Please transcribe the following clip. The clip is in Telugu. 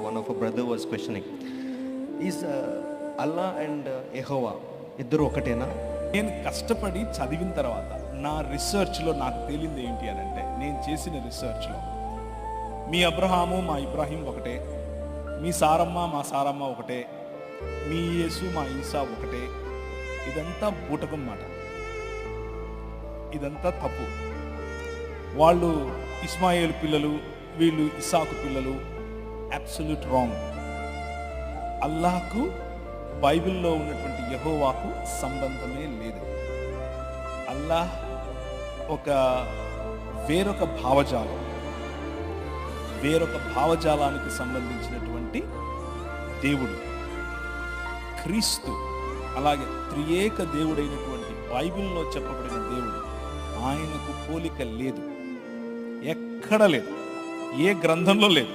one of a brother was questioning, is Allah and Yehovah ఇద్దరు ఒకటేనా? నేను కష్టపడి చదివిన తర్వాత నా రీసెర్చ్లో నాకు తేలింది ఏంటి అని అంటే, నేను చేసిన రీసెర్చ్లో మీ అబ్రహాము మా ఇబ్రాహీం ఒకటే, మీ సారమ్మ మా సారమ్మ ఒకటే, మీ యేసు మా ఈసా ఒకటే. ఇదంతా బూటకం మాట, ఇదంతా తప్పు. వాళ్ళు ఇస్మాయిల్ పిల్లలు, వీళ్ళు ఇసాకు పిల్లలు. Absolute wrong. అల్లాహకు బైబిల్లో ఉన్నటువంటి యెహోవాకు సంబంధమే లేదు. అల్లాహ్ వేరొక భావజాలానికి సంబంధించినటువంటి దేవుడు. క్రీస్తు అలాగే త్రియేక దేవుడైనటువంటి బైబిల్లో చెప్పబడిన దేవుడు, ఆయనకు పోలిక లేదు, ఎక్కడ లేదు, ఏ గ్రంథంలో లేదు.